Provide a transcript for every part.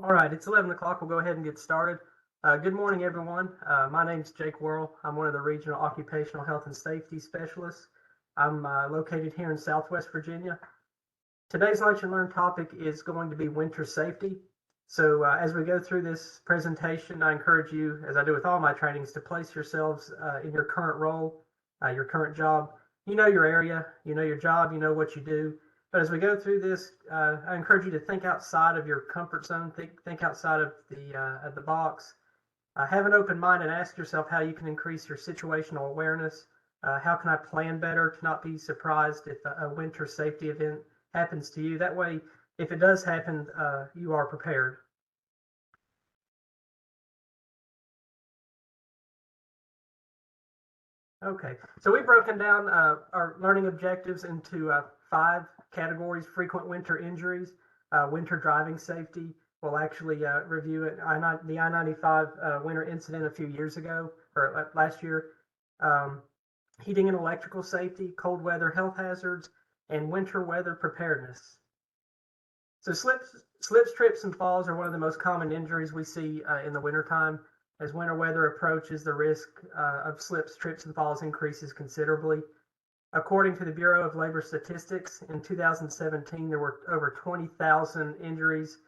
All right, it's 11 o'clock. We'll go ahead and get started. Good morning, everyone. My name is Jake Worrell. I'm one of the Regional Occupational Health and Safety Specialists. I'm located here in Southwest Virginia. Today's Lunch and Learn topic is going to be winter safety. So as we go through this presentation, I encourage you, as I do with all my trainings, to place yourselves in your current role, your current job. You know your area, you know your job, you know what you do. But as we go through this, I encourage you to think outside of your comfort zone, think outside of the box. Have an open mind and ask yourself how you can increase your situational awareness. How can I plan better to not be surprised if a winter safety event happens to you? That way, if it does happen, you are prepared. Okay, so we've broken down our learning objectives into 5 categories: frequent winter injuries, winter driving safety. We'll actually review it, the I-95 winter incident a few years ago, or last year, heating and electrical safety, cold weather health hazards, and winter weather preparedness. So slips, trips, and falls are one of the most common injuries we see in the wintertime. As winter weather approaches, the risk of slips, trips, and falls increases considerably. According to the Bureau of Labor Statistics, in 2017, there were over 20,000 injuries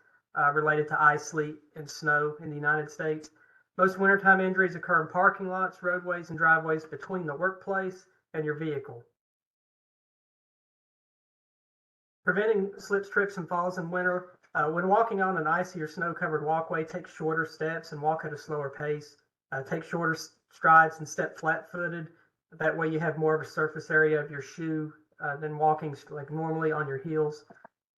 related to ice, sleet, and snow in the United States. Most wintertime injuries occur in parking lots, roadways, and driveways between the workplace and your vehicle. Preventing slips, trips, and falls in winter. When walking on an icy or snow-covered walkway, take shorter steps and walk at a slower pace. Take shorter strides and step flat-footed. That way you have more of a surface area of your shoe than walking like normally on your heels.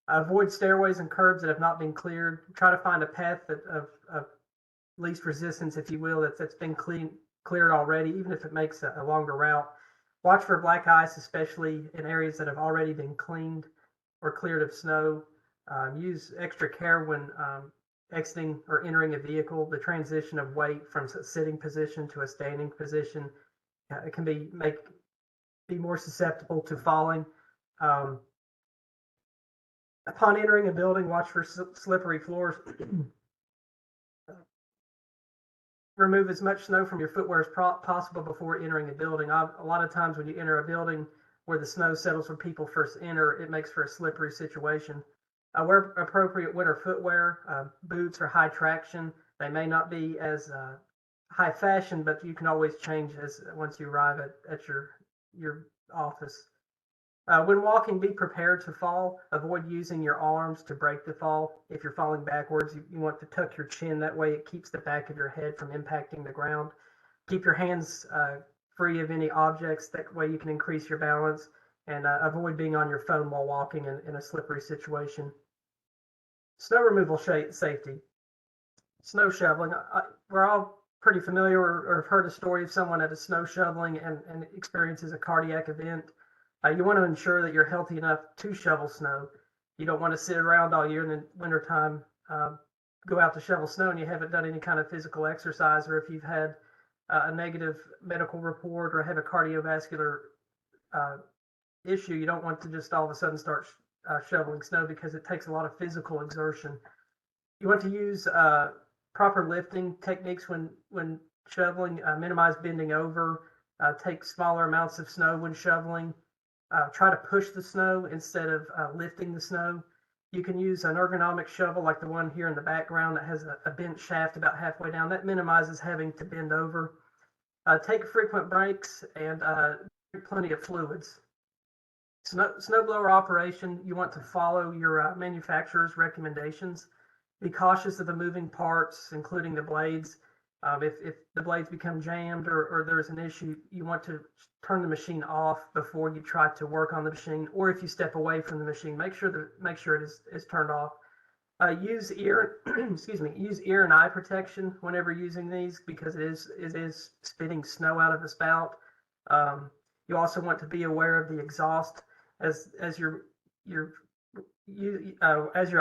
Avoid stairways and curbs that have not been cleared. Try to find a path of least resistance, if you will, that's been cleared already, even if it makes a longer route. Watch for black ice, especially in areas that have already been cleaned or cleared of snow. Use extra care when exiting or entering a vehicle. The transition of weight from a sitting position to a standing position it can be more susceptible to falling. Upon entering a building, watch for slippery floors. Remove as much snow from your footwear as possible before entering a building. A lot of times when you enter a building where the snow settles when people first enter, it makes for a slippery situation. Wear appropriate winter footwear, boots or high traction. They may not be as high fashion, but you can always change once you arrive at your office. When walking, be prepared to fall. Avoid using your arms to break the fall. If you're falling backwards, you want to tuck your chin. That way it keeps the back of your head from impacting the ground. Keep your hands free of any objects. That way you can increase your balance, and avoid being on your phone while walking in a slippery situation. Snow removal safety. Snow shoveling. We're all pretty familiar or have heard a story of someone at a snow shoveling and experiences a cardiac event. You want to ensure that you're healthy enough to shovel snow. You don't want to sit around all year in the wintertime, go out to shovel snow and you haven't done any kind of physical exercise, or if you've had a negative medical report or have a cardiovascular issue, you don't want to just all of a sudden start shoveling snow, because it takes a lot of physical exertion. You want to use proper lifting techniques when shoveling. Minimize bending over. Take smaller amounts of snow when shoveling. Try to push the snow instead of lifting the snow. You can use an ergonomic shovel like the one here in the background that has a bent shaft about halfway down. That minimizes having to bend over. Take frequent breaks and drink plenty of fluids. Snowblower operation, you want to follow your manufacturer's recommendations. Be cautious of the moving parts, including the blades. If the blades become jammed or there's an issue, you want to turn the machine off before you try to work on the machine, or if you step away from the machine, make sure it is turned off. Use ear use ear and eye protection whenever using these, because it is spitting snow out of the spout. You also want to be aware of the exhaust as you're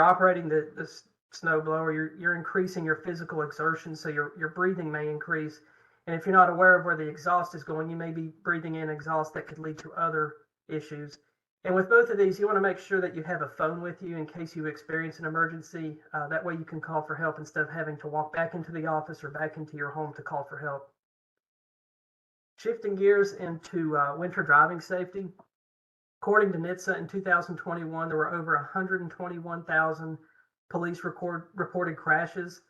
operating the snow blower. You're increasing your physical exertion, so your breathing may increase. And if you're not aware of where the exhaust is going, you may be breathing in exhaust that could lead to other issues. And with both of these, you want to make sure that you have a phone with you in case you experience an emergency. That way you can call for help instead of having to walk back into the office or back into your home to call for help. Shifting gears into winter driving safety. According to NHTSA, in 2021, there were over 121,000 police reported crashes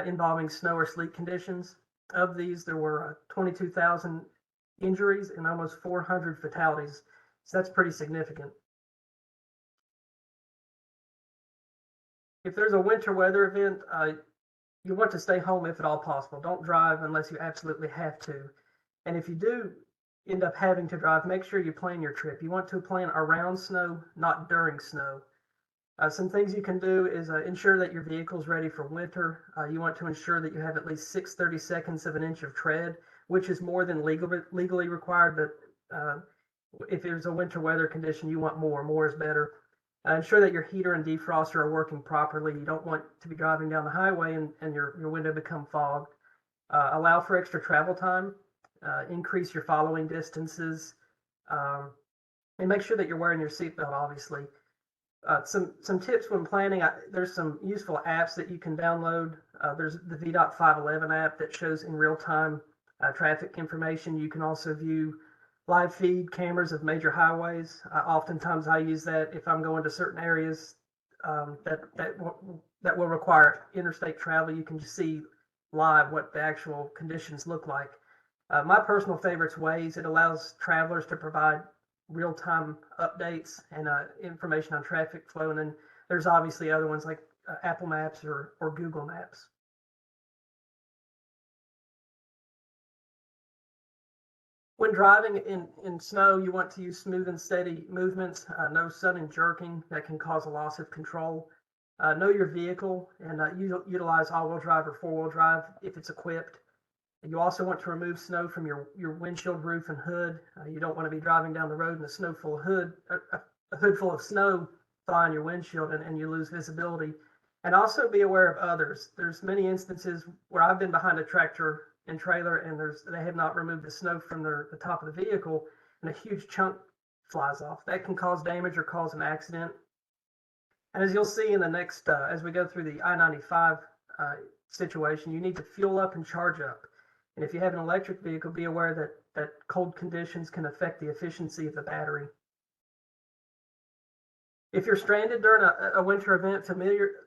involving snow or sleet conditions. Of these, there were 22,000 injuries and almost 400 fatalities. So that's pretty significant. If there's a winter weather event, you want to stay home if at all possible. Don't drive unless you absolutely have to. And if you do end up having to drive, make sure you plan your trip. You want to plan around snow, not during snow. Some things you can do is ensure that your vehicle is ready for winter. You want to ensure that you have at least 6/32 of an inch of tread, which is more than legally required, but if there's a winter weather condition, you want more. More is better. Ensure that your heater and defroster are working properly. You don't want to be driving down the highway and your window become fogged. Allow for extra travel time. Increase your following distances. And make sure that you're wearing your seatbelt, obviously. Some tips when planning, there's some useful apps that you can download. There's the VDOT 511 app that shows in real time traffic information. You can also view live feed cameras of major highways. Oftentimes I use that if I'm going to certain areas that will require interstate travel. You can just see live what the actual conditions look like. My personal favorite's Waze. It allows travelers to provide real-time updates and information on traffic flow. And then there's obviously other ones like Apple Maps or Google Maps. When driving in snow, you want to use smooth and steady movements, no sudden jerking that can cause a loss of control. Know your vehicle and utilize all-wheel drive or four-wheel drive if it's equipped. You also want to remove snow from your windshield, roof, and hood. You don't want to be driving down the road in a hood full of snow fly on your windshield and you lose visibility. And also be aware of others. There's many instances where I've been behind a tractor and trailer and they have not removed the snow from the top of the vehicle and a huge chunk flies off. That can cause damage or cause an accident. And as you'll see in the next, as we go through the I-95 situation, you need to fuel up and charge up. And if you have an electric vehicle, be aware that cold conditions can affect the efficiency of the battery. If you're stranded during a winter event,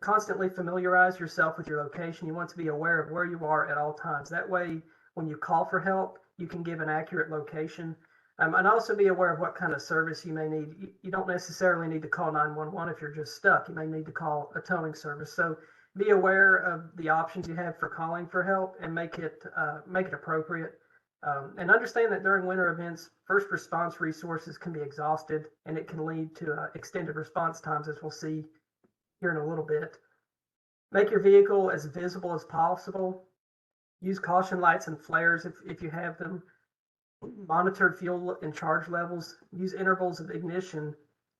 constantly familiarize yourself with your location. You want to be aware of where you are at all times. That way, when you call for help, you can give an accurate location. And also be aware of what kind of service you may need. You don't necessarily need to call 911 if you're just stuck. You may need to call a towing service. So be aware of the options you have for calling for help and make it appropriate. And understand that during winter events, first response resources can be exhausted and it can lead to extended response times, as we'll see here in a little bit. Make your vehicle as visible as possible. Use caution lights and flares if you have them. Monitor fuel and charge levels. Use intervals of ignition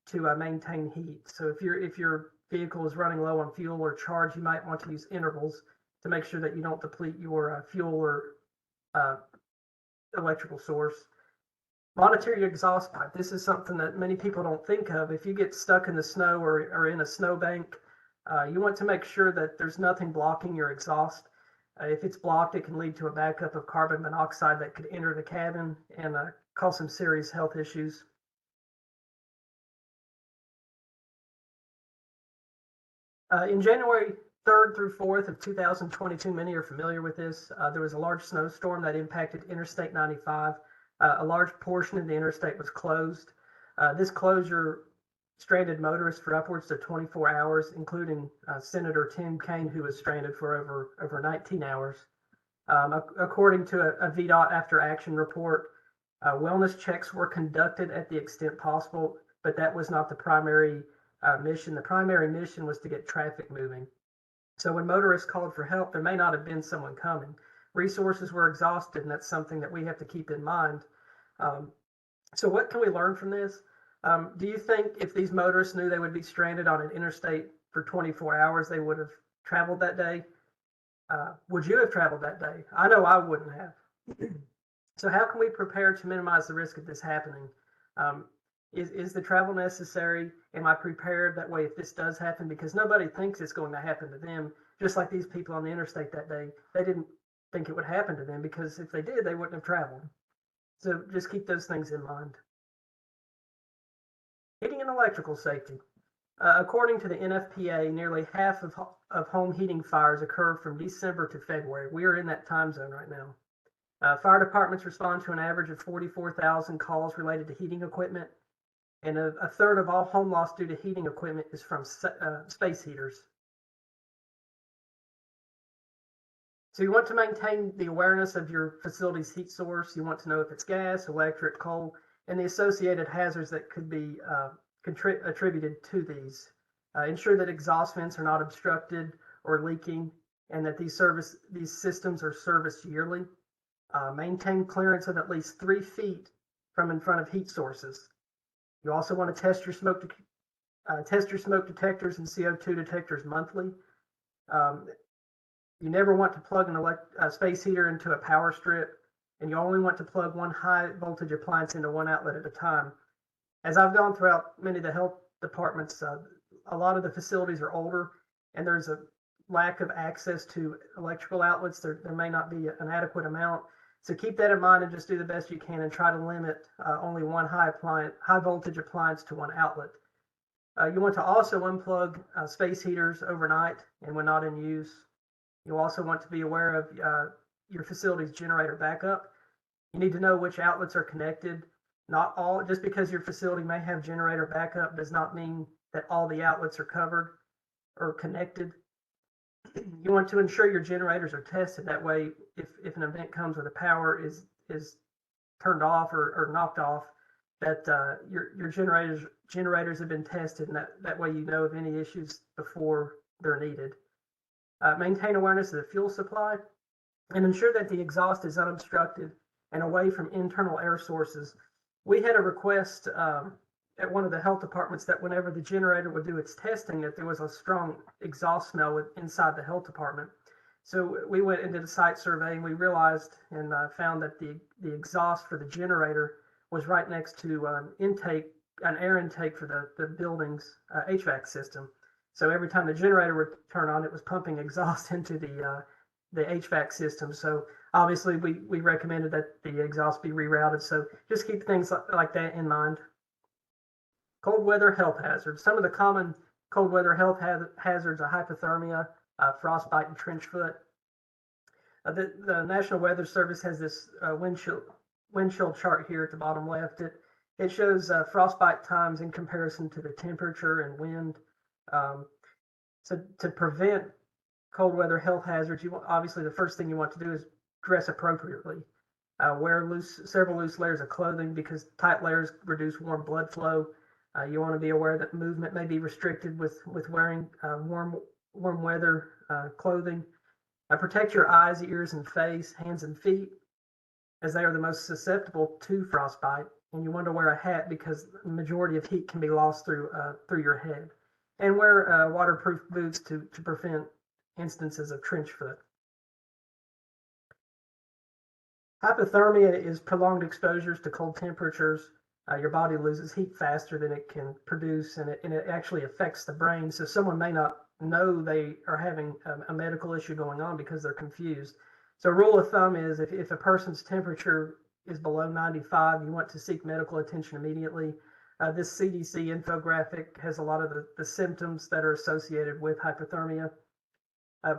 to maintain heat. So if your vehicle is running low on fuel or charge, you might want to use intervals to make sure that you don't deplete your fuel or electrical source. Monitor your exhaust pipe. This is something that many people don't think of. If you get stuck in the snow or in a snowbank, you want to make sure that there's nothing blocking your exhaust. If it's blocked, it can lead to a backup of carbon monoxide that could enter the cabin and cause some serious health issues. In January 3rd through 4th of 2022, many are familiar with this. There was a large snowstorm that impacted Interstate 95. A large portion of the interstate was closed. This closure stranded motorists for upwards of 24 hours, including Senator Tim Kaine, who was stranded for over 19 hours. According to a VDOT after action report, wellness checks were conducted at the extent possible, but that was not the primary mission. The primary mission was to get traffic moving. So when motorists called for help, there may not have been someone coming. Resources were exhausted, and that's something that we have to keep in mind. So what can we learn from this? Do you think if these motorists knew they would be stranded on an interstate for 24 hours, they would have traveled that day? Would you have traveled that day? I know I wouldn't have. So how can we prepare to minimize the risk of this happening? Is the travel necessary? Am I prepared that way if this does happen? Because nobody thinks it's going to happen to them. Just like these people on the interstate that day, they didn't think it would happen to them, because if they did, they wouldn't have traveled. So just keep those things in mind. Heating and electrical safety. According to the NFPA, nearly half of home heating fires occur from December to February. We are in that time zone right now. Fire departments respond to an average of 44,000 calls related to heating equipment, and a third of all home loss due to heating equipment is from space heaters. So you want to maintain the awareness of your facility's heat source. You want to know if it's gas, electric, coal, and the associated hazards that could be attributed to these. Ensure that exhaust vents are not obstructed or leaking, and that these systems are serviced yearly. Maintain clearance of at least 3 feet from in front of heat sources. You also want to test your smoke detectors and CO2 detectors monthly. You never want to plug a space heater into a power strip, and you only want to plug one high voltage appliance into one outlet at a time. As I've gone throughout many of the health departments, a lot of the facilities are older, and there's a lack of access to electrical outlets. There may not be an adequate amount. So keep that in mind and just do the best you can and try to limit only one high voltage appliance to one outlet. You want to also unplug space heaters overnight and when not in use. You also want to be aware of your facility's generator backup. You need to know which outlets are connected. Not all, just because your facility may have generator backup does not mean that all the outlets are covered or connected. You want to ensure your generators are tested. That way, if an event comes where the power is turned off or knocked off, that your generators have been tested, and that way you know of any issues before they're needed. Maintain awareness of the fuel supply, and ensure that the exhaust is unobstructed and away from internal air sources. We had a request at one of the health departments that whenever the generator would do its testing, that there was a strong exhaust smell inside the health department. So we went and did a site survey, and we realized and found that the exhaust for the generator was right next to an air intake for the building's HVAC system. So every time the generator would turn on, it was pumping exhaust into the HVAC system. So obviously we recommended that the exhaust be rerouted. So just keep things like that in mind. Cold weather health hazards. Some of the common cold weather health hazards are hypothermia, frostbite, and trench foot. The National Weather Service has this wind chill chart here at the bottom left. It shows frostbite times in comparison to the temperature and wind. So to prevent cold weather health hazards, obviously the first thing you want to do is dress appropriately. Wear several loose layers of clothing, because tight layers reduce warm blood flow. You want to be aware that movement may be restricted with wearing warm weather clothing. Protect your eyes, ears, and face, hands, and feet, as they are the most susceptible to frostbite. And you want to wear a hat, because the majority of heat can be lost through your head. And wear waterproof boots to prevent instances of trench foot. Hypothermia is prolonged exposures to cold temperatures. Your body loses heat faster than it can produce, and it actually affects the brain. So someone may not know they are having a medical issue going on because they're confused. So rule of thumb is if a person's temperature is below 95, you want to seek medical attention immediately. This CDC infographic has a lot of the symptoms that are associated with hypothermia.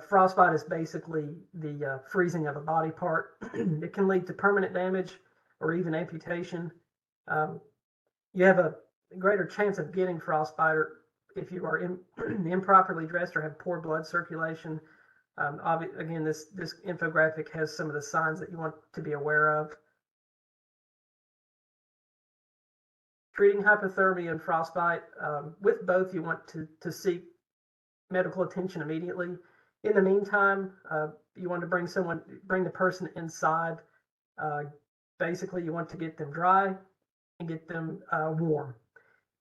Frostbite is basically the freezing of a body part. It can lead to permanent damage or even amputation. You have a greater chance of getting frostbite if you are improperly dressed or have poor blood circulation. Again, this infographic has some of the signs that you want to be aware of. Treating hypothermia and frostbite. With both, you want to seek medical attention immediately. In the meantime, you want to bring the person inside. Basically, you want to get them dry and get them warm.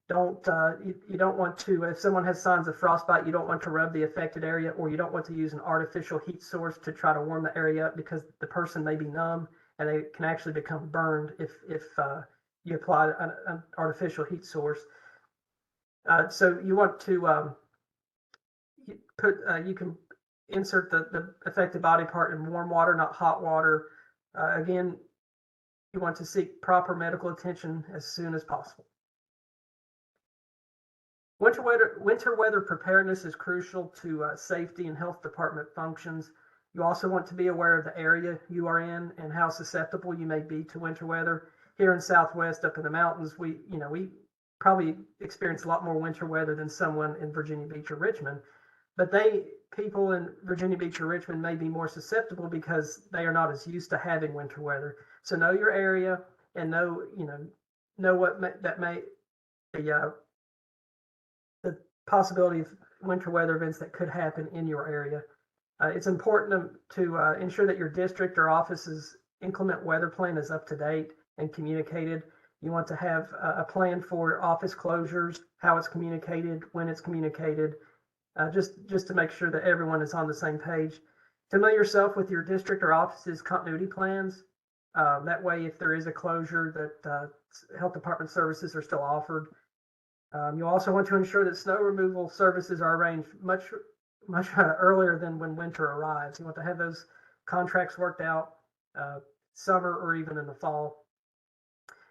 You don't want to, if someone has signs of frostbite, you don't want to rub the affected area, or you don't want to use an artificial heat source to try to warm the area up, because the person may be numb and they can actually become burned if you apply an artificial heat source. So you want to you can insert the affected body part in warm water, not hot water. Again, you want to seek proper medical attention as soon as possible. Winter weather preparedness is crucial to safety and health department functions. You also want to be aware of the area you are in and how susceptible you may be to winter weather. Here in Southwest, up in the mountains, we probably experience a lot more winter weather than someone in Virginia Beach or Richmond. But people in Virginia Beach or Richmond may be more susceptible because they are not as used to having winter weather. So know your area and know what the possibility of winter weather events that could happen in your area. It's important to ensure that your district or office's inclement weather plan is up to date and communicated. You want to have a plan for office closures, how it's communicated, when it's communicated, just to make sure that everyone is on the same page. Familiar yourself with your district or office's continuity plans. That way, if there is a closure, that health department services are still offered. You also want to ensure that snow removal services are arranged much earlier than when winter arrives. You want to have those contracts worked out summer or even in the fall.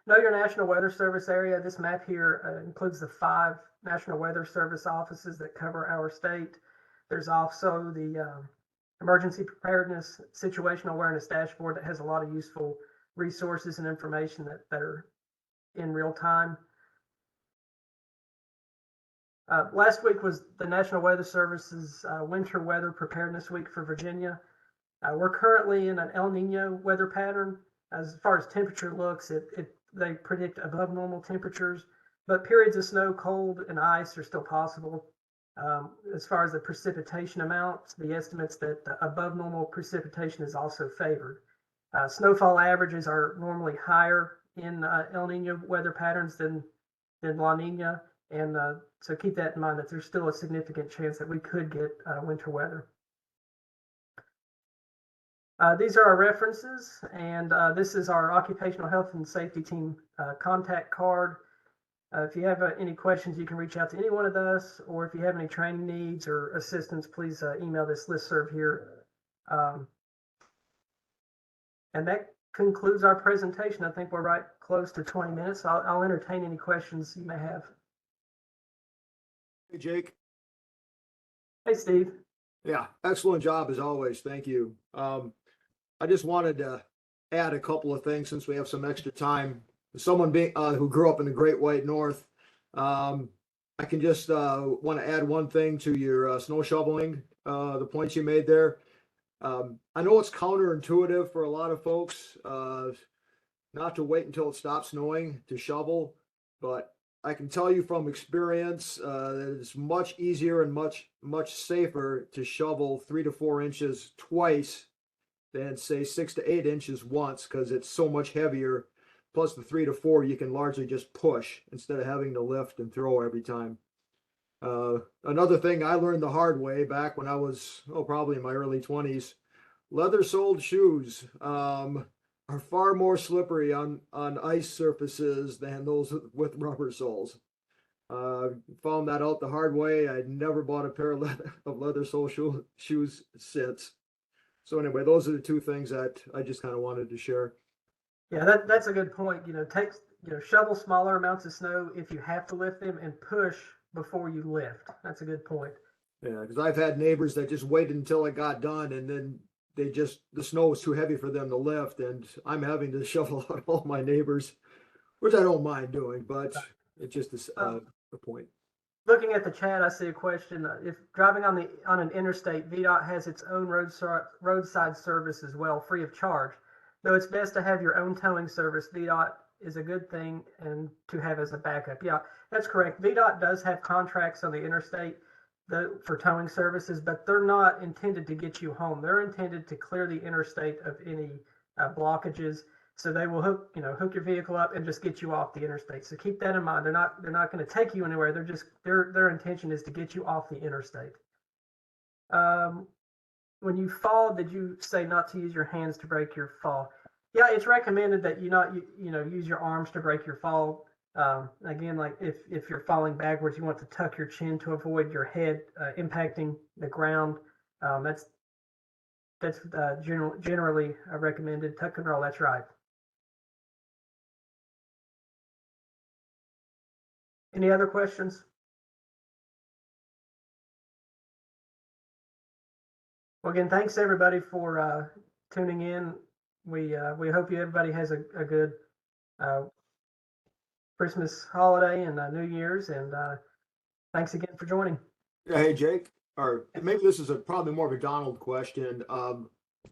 Know your National Weather Service area. This map here includes the 5 National Weather Service offices that cover our state. There's also the Emergency Preparedness Situational Awareness Dashboard that has a lot of useful resources and information that are in real time. Last week was the National Weather Service's Winter Weather Preparedness Week for Virginia. We're currently in an El Nino weather pattern. As far as temperature looks, they predict above normal temperatures, but periods of snow, cold, and ice are still possible. As far as the precipitation amounts, the estimates that above normal precipitation is also favored. Snowfall averages are normally higher in El Nino weather patterns than La Nina, and so keep that in mind, that there's still a significant chance that we could get winter weather. These are our references, and this is our Occupational Health and Safety Team contact card. If you have any questions, you can reach out to any one of us, or if you have any training needs or assistance, please email this listserv here. And that concludes our presentation. I think we're right close to 20 minutes. I'll entertain any questions you may have. Hey, Jake. Hey, Steve. Yeah, excellent job as always. Thank you. I just wanted to add a couple of things since we have some extra time. Someone who grew up in the Great White North, I can just want to add one thing to your snow shoveling, the points you made there. I know it's counterintuitive for a lot of folks not to wait until it stops snowing to shovel, but I can tell you from experience that it's much easier and much safer to shovel 3 to 4 inches twice than say 6 to 8 inches once, because it's so much heavier. Plus the 3 to 4 you can largely just push instead of having to lift and throw every time. Another thing I learned the hard way back when I was probably in my early 20s, leather-soled shoes are far more slippery on ice surfaces than those with rubber soles. Found that out the hard way. I never bought a pair of leather-soled shoes since. So anyway, those are the 2 things that I just kind of wanted to share. Yeah, that's a good point. Shovel smaller amounts of snow if you have to lift them, and push before you lift. That's a good point. Yeah, because I've had neighbors that just waited until it got done, and then the snow was too heavy for them to lift, and I'm having to shovel out all my neighbors, which I don't mind doing, but it just is a point. Looking at the chat, I see a question. If driving on an interstate, VDOT has its own roadside service as well, free of charge. Though it's best to have your own towing service, VDOT is a good thing and to have as a backup. Yeah, that's correct. VDOT does have contracts on the interstate for towing services, but they're not intended to get you home. They're intended to clear the interstate of any blockages. So they will hook your vehicle up and just get you off the interstate. So keep that in mind. They're not going to take you anywhere. Their intention is to get you off the interstate. When you fall, did you say not to use your hands to break your fall? Yeah, it's recommended that you not use your arms to break your fall. Again, like if you're falling backwards, you want to tuck your chin to avoid your head impacting the ground. That's generally recommended. Tuck and roll. That's right. Any other questions? Well, again, thanks everybody for tuning in. We hope everybody has a good Christmas holiday and New Year's, and thanks again for joining. Yeah, hey, Jake, or maybe this is probably more of a Donald question.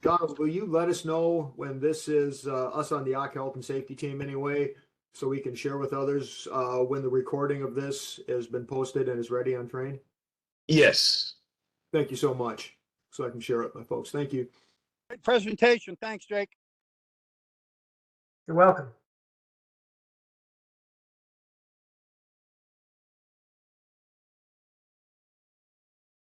Donald, will you let us know when this is us on the OC Health and Safety team anyway, so we can share with others when the recording of this has been posted and is ready on Train? Yes. Thank you so much. So I can share it with my folks. Thank you. Great presentation. Thanks, Jake. You're welcome.